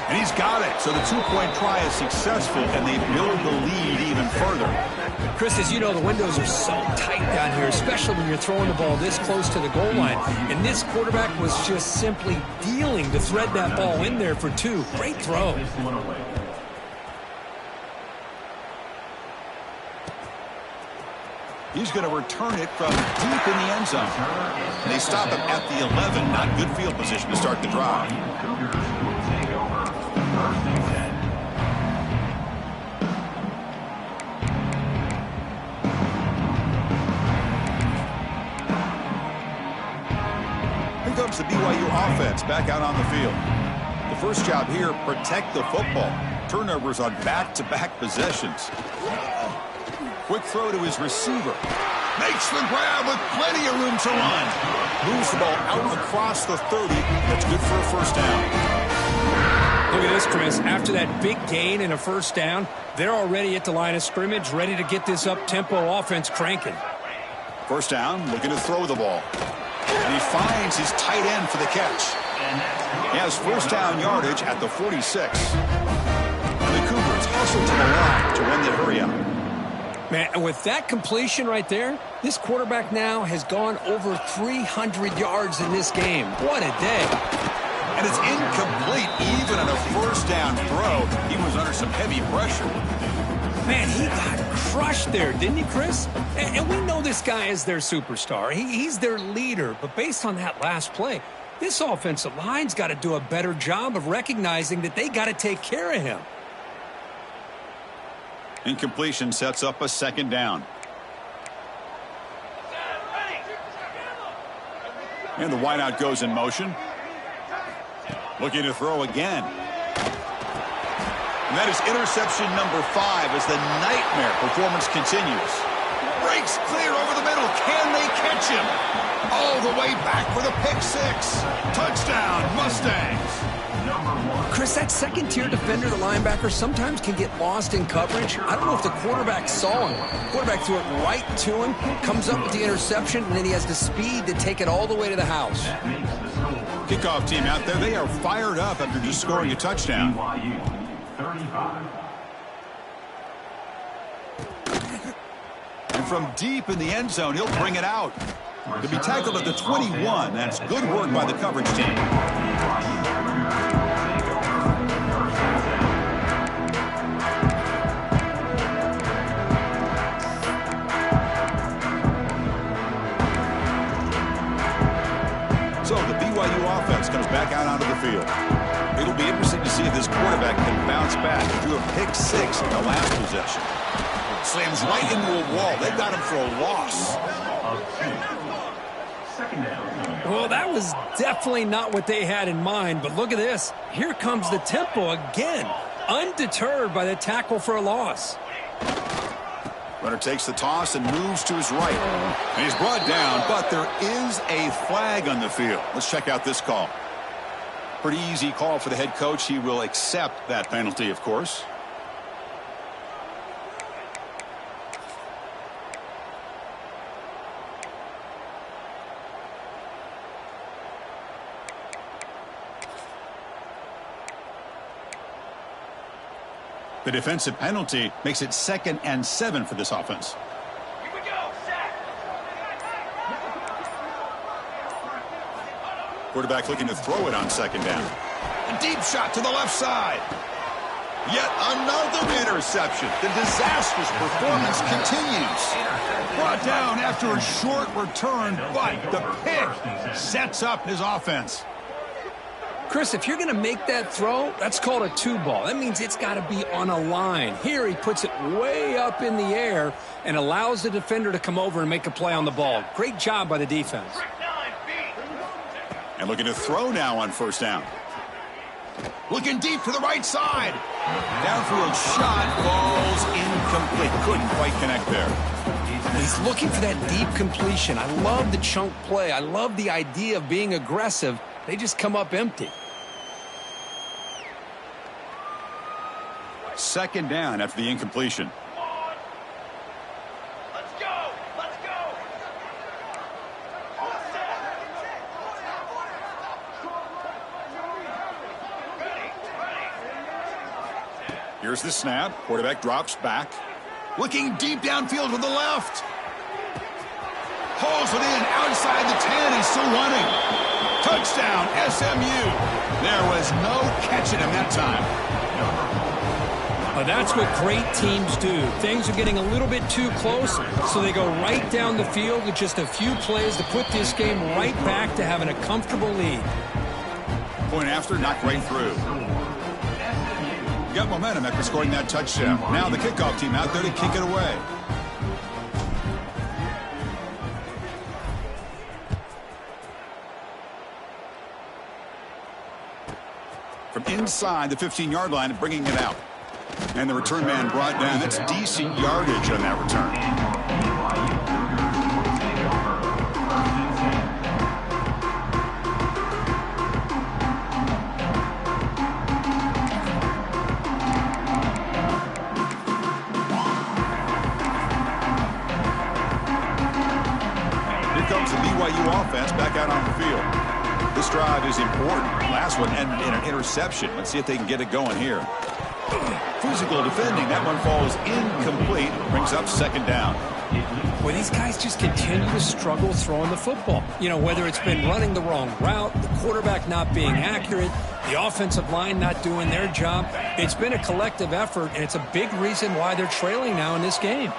And he's got it. So the 2-point try is successful, and they build the lead even further. Chris, as you know, the windows are so tight down here, especially when you're throwing the ball this close to the goal line. And this quarterback was just simply dealing to thread that ball in there for 2. Great throw. He's going to return it from deep in the end zone. And they stop him at the 11. Not good field position to start the drive. Here comes the BYU offense back out on the field. The first job here, protect the football. Turnovers on back-to-back possessions. Quick throw to his receiver. Makes the grab with plenty of room to run. Moves the ball out across the 30. That's good for a 1st down. Look at this, Chris. After that big gain and a 1st down, they're already at the line of scrimmage, ready to get this up-tempo offense cranking. 1st down, looking to throw the ball. And he finds his tight end for the catch. He has 1st down yardage at the 46. And the Cougars hustle to the line to run the hurry out. Man, and with that completion right there, this quarterback now has gone over 300 yards in this game. What a day. And it's incomplete even on a 1st down throw. He was under some heavy pressure. Man, he got crushed there, didn't he, Chris? And we know this guy is their superstar. He's their leader. But based on that last play, this offensive line's got to do a better job of recognizing that they got to take care of him. Incompletion sets up a 2nd down. And the wideout goes in motion. Looking to throw again. And that is interception number 5 as the nightmare performance continues. Breaks clear over the middle. Can they catch him? All the way back for the pick 6. Touchdown, Mustangs. Chris, that second-tier defender, the linebacker, sometimes can get lost in coverage. I don't know if the quarterback saw him. The quarterback threw it right to him, comes up with the interception, and then he has the speed to take it all the way to the house. Kickoff team out there, they are fired up after just scoring a touchdown. And from deep in the end zone, he'll bring it out. To be tackled at the 21, that's good work by the coverage team. So the BYU offense comes back out onto the field. It'll be interesting to see if this quarterback can bounce back. He threw a pick 6 in the last possession. Slams right into a wall. They got him for a loss. Well, that was definitely not what they had in mind, but look at this. Here comes the tempo again, undeterred by the tackle for a loss. Runner takes the toss and moves to his right. And he's brought down, but there is a flag on the field. Let's check out this call. Pretty easy call for the head coach. He will accept that penalty, of course. The defensive penalty makes it 2nd and 7 for this offense. Here we go, sack. Quarterback looking to throw it on 2nd down. A deep shot to the left side. Yet another interception. The disastrous performance continues. Brought down after a short return, but the pick sets up his offense. Chris, if you're going to make that throw, that's called a two ball. That means it's got to be on a line. Here he puts it way up in the air and allows the defender to come over and make a play on the ball. Great job by the defense. And looking to throw now on first down. Looking deep to the right side. Downfield shot falls incomplete. Couldn't quite connect there. He's looking for that deep completion. I love the chunk play. I love the idea of being aggressive. They just come up empty. Second down after the incompletion. Let's go! Let's go! Here's the snap. Quarterback drops back. Looking deep downfield to the left. Hauls it in outside the 10. He's still running. Touchdown, SMU. There was no catching him that time. That's what great teams do. Things are getting a little bit too close, so they go right down the field with just a few plays to put this game right back to having a comfortable lead. Point after, knocked right through. Got momentum after scoring that touchdown. Now the kickoff team out there to kick it away. From inside the 15-yard line, bringing it out. And the return man brought down. That's decent yardage on that return. Here comes the BYU offense back out on the field. This drive is important. Last one ended in an interception. Let's see if they can get it going here. Physical defending. That one falls incomplete. Brings up second down. Well, these guys just continue to struggle throwing the football. You know, whether it's been running the wrong route, the quarterback not being accurate, the offensive line not doing their job. It's been a collective effort, and it's a big reason why they're trailing now in this game.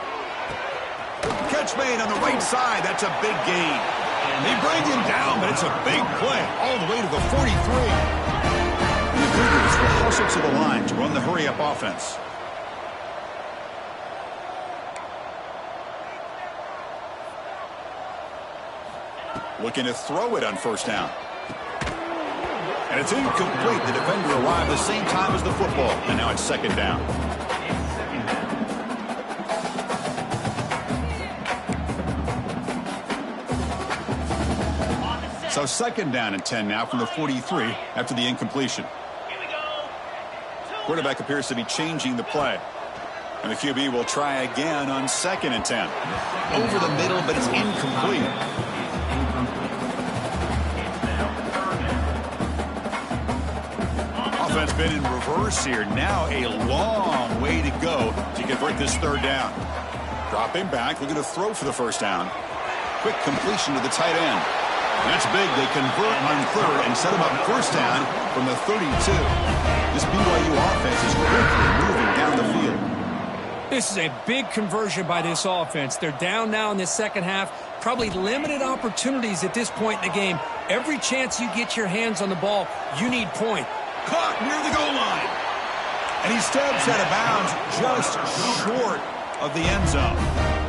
Catch made on the right side. That's a big gain. They bring him down, but it's a big play all the way to the 43. The Cougars will hustle to the line to run the hurry-up offense. Looking to throw it on first down. And it's incomplete. The defender arrived the same time as the football, and now it's second down. So second down and 10 now from the 43 after the incompletion. Quarterback appears to be changing the play. And the QB will try again on second and 10. Over the middle, but it's incomplete. Offense been in reverse here. Now a long way to go to convert this third down. Dropping back, looking to throw for the first down. Quick completion to the tight end. That's big. They convert on third and set him up first down from the 32. This BYU offense is quickly moving down the field. This is a big conversion by this offense. They're down now in the second half. Probably limited opportunities at this point in the game. Every chance you get your hands on the ball, you need point. Caught near the goal line. And he steps out of bounds just short of the end zone.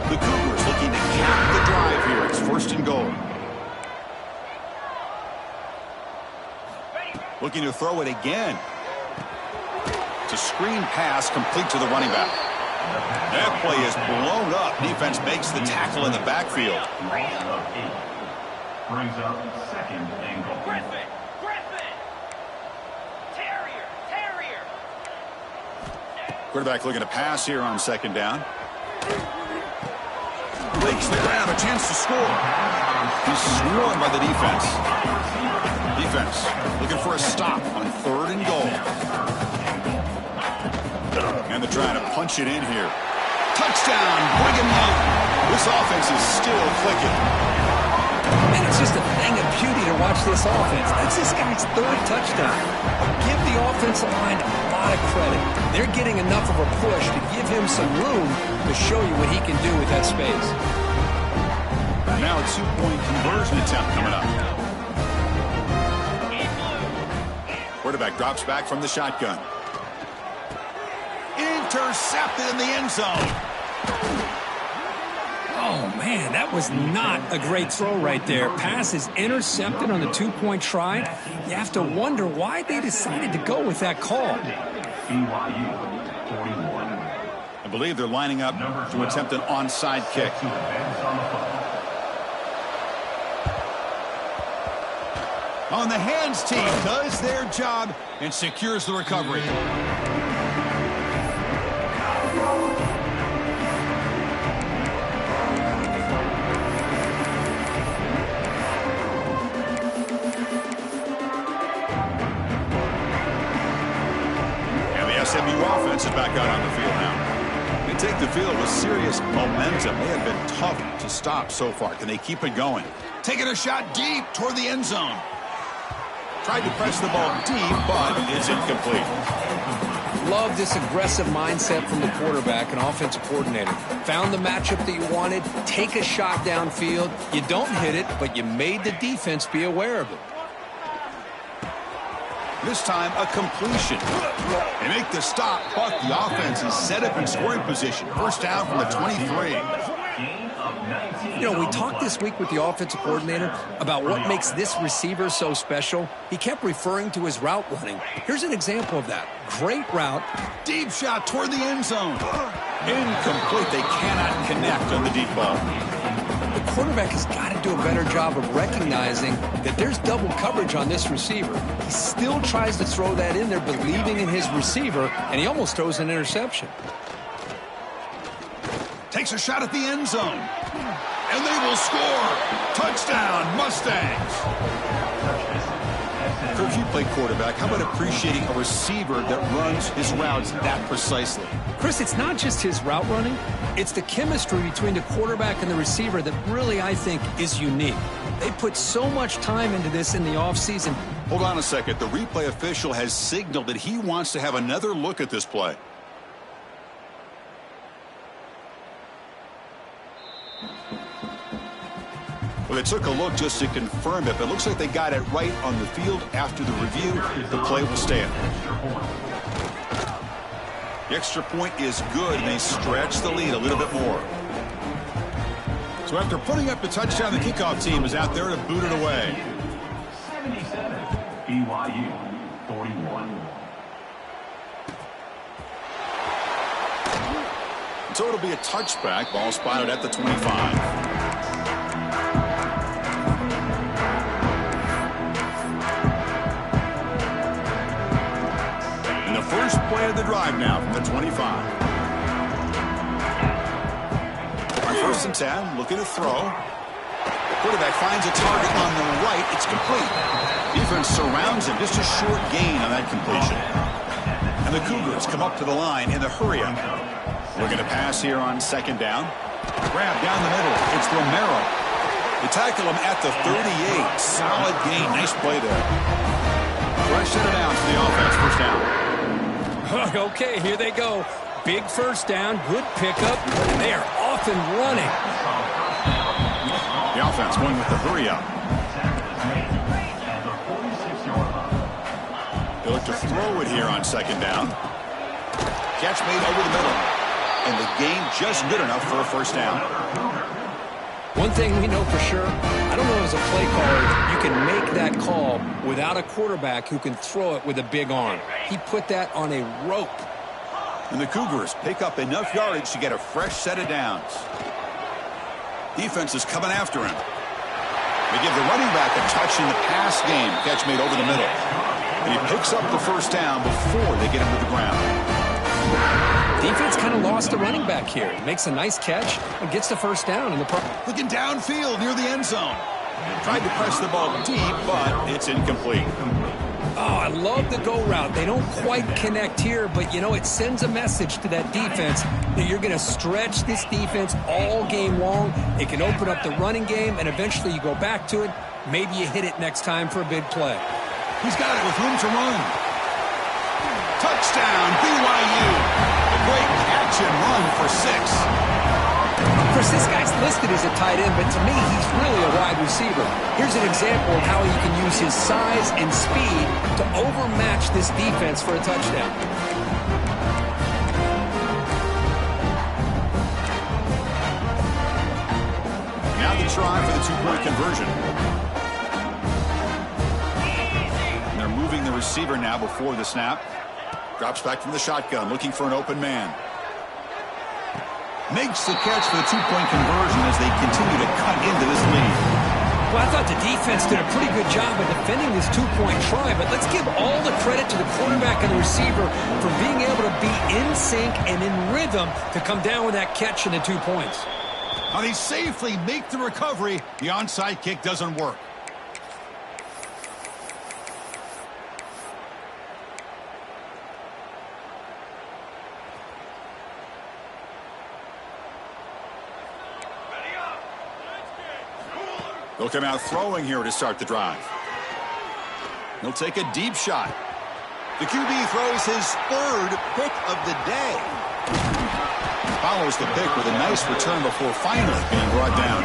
The Cougars looking to cap the drive here. It's first and goal. Looking to throw it again. It's a screen pass complete to the running back. That play is blown up. Defense makes the tackle in the backfield. Brings up second and goal. Griffin! Terrier! Quarterback looking to pass here on second down. Makes the grab, a chance to score. He's swarmed by the defense. Defense looking for a stop on third and goal. And they're trying to punch it in here. Touchdown, Brigham Young. This offense is still clicking. And it's just a thing of beauty to watch this offense. That's this guy's third touchdown. Give the offensive line a lot of credit. They're getting enough of a push to give him some room to show you what he can do with that space. Now a two-point conversion attempt coming up. Quarterback drops back from the shotgun. Intercepted in the end zone. Oh, man, that was not a great throw right there. Pass is intercepted on the two-point try. You have to wonder why they decided to go with that call. BYU 41. I believe they're lining up to attempt an onside kick. On the hands team does their job and secures the recovery. SMU offense is back out on the field now. They take the field with serious momentum. They have been tough to stop so far. Can they keep it going? Taking a shot deep toward the end zone. Tried to press the ball deep, but it's incomplete. Love this aggressive mindset from the quarterback and offensive coordinator. Found the matchup that you wanted. Take a shot downfield. You don't hit it, but you made the defense be aware of it. This time, a completion. They make the stop, but the offense is set up in scoring position. First down from the 23. You know, we talked this week with the offensive coordinator about what makes this receiver so special. He kept referring to his route running. Here's an example of that. Great route. Deep shot toward the end zone. Incomplete. They cannot connect on the deep ball. The quarterback has got to do a better job of recognizing that there's double coverage on this receiver. He still tries to throw that in there, believing in his receiver, and he almost throws an interception. Takes a shot at the end zone. And they will score. Touchdown, Mustangs. Coach, you play quarterback. How about appreciating a receiver that runs his routes that precisely? Chris, it's not just his route running. It's the chemistry between the quarterback and the receiver that really, I think, is unique. They put so much time into this in the offseason. Hold on a second. The replay official has signaled that he wants to have another look at this play. Well, they took a look just to confirm it, but it looks like they got it right on the field. After the review, the play will stand. The extra point is good, and they stretch the lead a little bit more. So after putting up the touchdown, the kickoff team is out there to boot it away. 77. BYU 41. So it'll be a touchback. Ball spotted at the 25. First play of the drive now from the 25. On 1st and 10, looking to throw. Quarterback finds a target on the right. It's complete. Defense surrounds him. Just a short gain on that completion. And the Cougars come up to the line in the hurry-up. We're going to pass here on 2nd down. Grab down the middle. It's Romero. They tackle him at the 38. Solid gain. Nice play there. Fresh set of downs for the offense. First down. Okay, here they go. Big first down, good pickup, and they are off and running. The offense going with the hurry-up. They look to throw it here on 2nd down. Catch made over the middle. And the gain just good enough for a first down. One thing we know for sure, I don't know as a play caller, you can make that call without a quarterback who can throw it with a big arm. He put that on a rope. And the Cougars pick up enough yardage to get a fresh set of downs. Defense is coming after him. They give the running back a touch in the pass game. Catch made over the middle. And he picks up the first down before they get him to the ground. Defense kind of lost the running back here. Makes a nice catch and gets the first down in the park. Looking downfield near the end zone. Tried to press the ball deep, but it's incomplete. Oh, I love the go route. They don't quite connect here, but, you know, it sends a message to that defense that you're going to stretch this defense all game long. It can open up the running game, and eventually you go back to it. Maybe you hit it next time for a big play. He's got it with room to run. Touchdown, BYU. A great catch and run for 6. Of course, this guy's listed as a tight end, but to me, he's really a wide receiver. Here's an example of how he can use his size and speed to overmatch this defense for a touchdown. Now the try for the two-point conversion. And they're moving the receiver now before the snap. Drops back from the shotgun, looking for an open man. Makes the catch for the two-point conversion as they continue to cut into this lead. Well, I thought the defense did a pretty good job of defending this two-point try, but let's give all the credit to the quarterback and the receiver for being able to be in sync and in rhythm to come down with that catch and the 2 points. Now they safely make the recovery. The onside kick doesn't work. They'll come out throwing here to start the drive. He'll take a deep shot. The QB throws his third pick of the day. Follows the pick with a nice return before finally being brought down.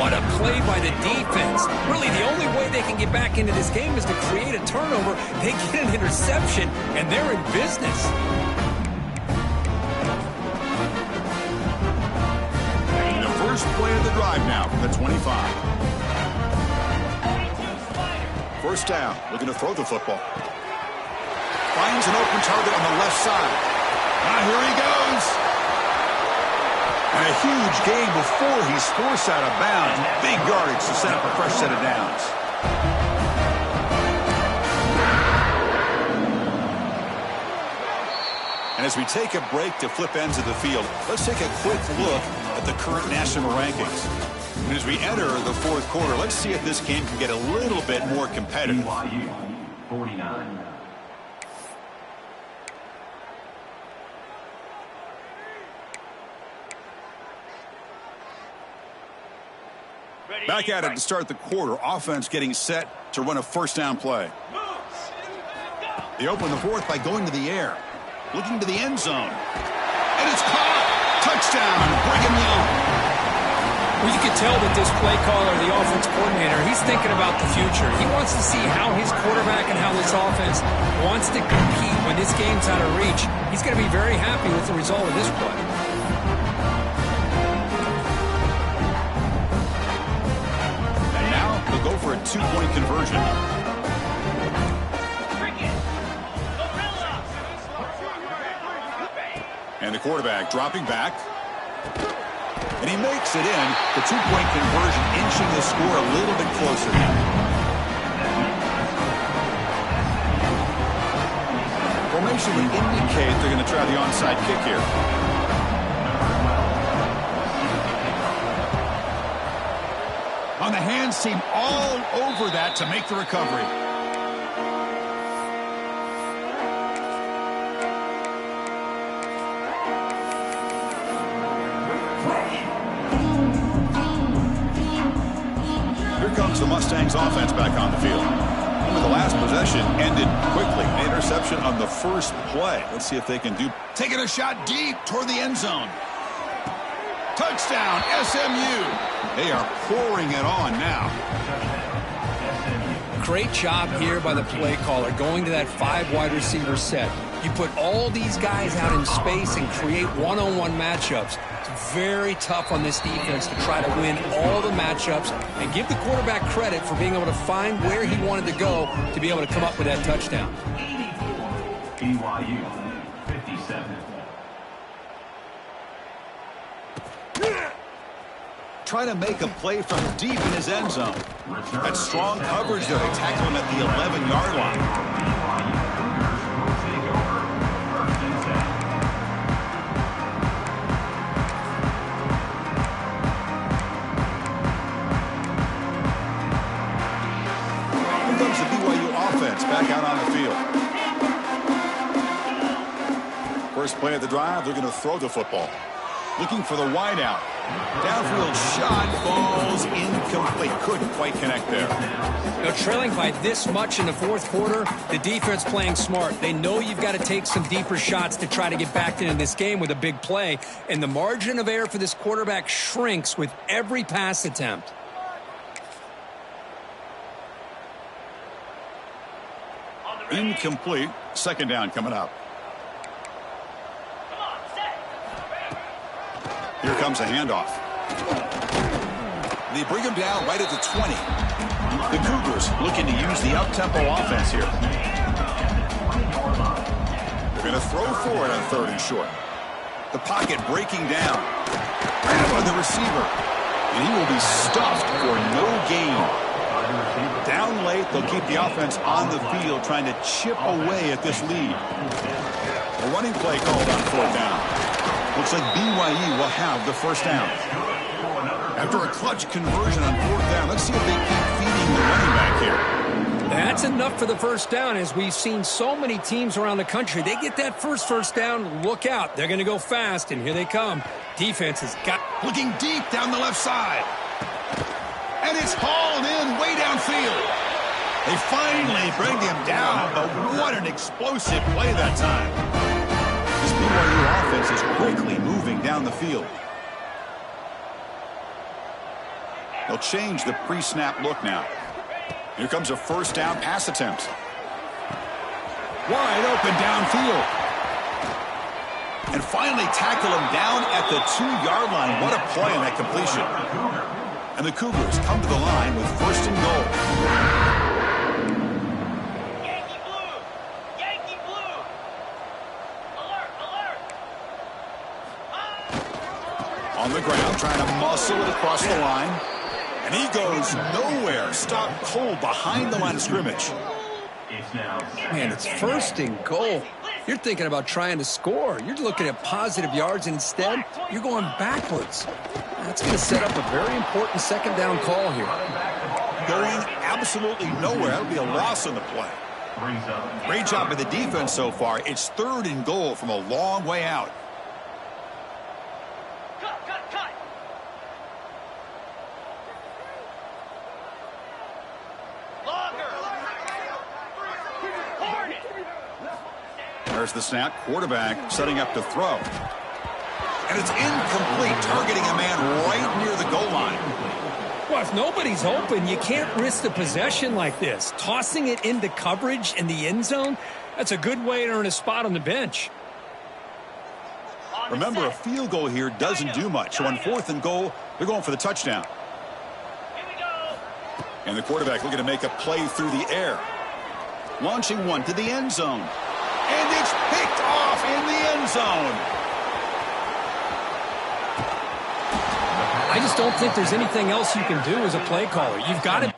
What a play by the defense. Really, the only way they can get back into this game is to create a turnover. They get an interception, and they're in business. First play of the drive now from the 25. First down, looking to throw the football. Finds an open target on the left side. Here he goes. And a huge gain before he's forced out of bounds. Big yardage to set up a fresh set of downs. And as we take a break to flip ends of the field, let's take a quick look at the current national rankings. And as we enter the fourth quarter, let's see if this game can get a little bit more competitive. BYU 49. Back at it to start the quarter. Offense getting set to run a first down play. They open the fourth by going to the air. Looking to the end zone. And it's caught. Touchdown, Brigham Young. Well, you can tell that this play caller, the offense coordinator, he's thinking about the future. He wants to see how his quarterback and how this offense wants to compete when this game's out of reach. He's going to be very happy with the result of this play. And now they'll go for a two-point conversion. And the quarterback dropping back. And he makes it in. The two-point conversion inching the score a little bit closer now. Formation would indicate they're going to try the onside kick here. On the hands team all over that to make the recovery. The Mustangs offense back on the field. Remember, the last possession ended quickly. An interception on the first play. Let's see if they can do. Taking a shot deep toward the end zone. Touchdown, SMU. They are pouring it on now. Great job here by the play caller, going to that 5 wide receiver set. You put all these guys out in space and create one-on-one matchups. It's very tough on this defense to try to win all the matchups and give the quarterback credit for being able to find where he wanted to go to be able to come up with that touchdown. BYU 57. Trying to make a play from deep in his end zone. That strong coverage there. They tackle him at the 11-yard line. Here comes the BYU back out on the field. First play of the drive, they're going to throw the football. Looking for the wide out. Downfield shot falls incomplete. Couldn't quite connect there. Now, trailing by this much in the fourth quarter, the defense playing smart. They know you've got to take some deeper shots to try to get back into this game with a big play. And the margin of error for this quarterback shrinks with every pass attempt. Incomplete. Second down coming up. Here comes a handoff. They bring him down right at the 20. The Cougars looking to use the up-tempo offense here. They're going to throw for it on 3rd and short. The pocket breaking down. Right up on the receiver. And he will be stuffed for no gain. Down late, they'll keep the offense on the field trying to chip away at this lead. A running play called on 4th down. Looks like BYU will have the first down. After a clutch conversion on 4th down, let's see if they keep feeding the running back here. That's enough for the first down. As we've seen so many teams around the country, they get that first down, look out. They're going to go fast, and here they come. Defense has got... Looking deep down the left side. And it's hauled in way downfield. They finally bring him down, but what an explosive play that time. This BYU offense is quickly moving down the field. They'll change the pre-snap look now. Here comes a first down pass attempt. Wide open downfield. And finally tackle him down at the 2-yard line. What a play on that completion. And the Cougars come to the line with 1st and goal. Yankee blue! Yankee blue! Alert! Alert! On the ground, trying to muscle it across the line. And he goes nowhere. Stopped cold behind the line of scrimmage. Man, it's 1st and goal. You're thinking about trying to score. You're looking at positive yards, and instead, you're going backwards. That's going to set up a very important 2nd down call here. Going absolutely nowhere. That'll be a loss on the play. Great job by the defense so far. It's 3rd and goal from a long way out. Cut! Longer! Hornet! There's the snap. Quarterback setting up to throw. And it's incomplete, targeting a man right near the goal line. Well, if nobody's open, you can't risk the possession like this. Tossing it into coverage in the end zone, that's a good way to earn a spot on the bench. Remember, a field goal here doesn't do much. So on 4th and goal, they're going for the touchdown. Here we go! And the quarterback looking to make a play through the air. Launching one to the end zone. And it's picked off in the end zone. I just don't think there's anything else you can do as a play caller. You've got to...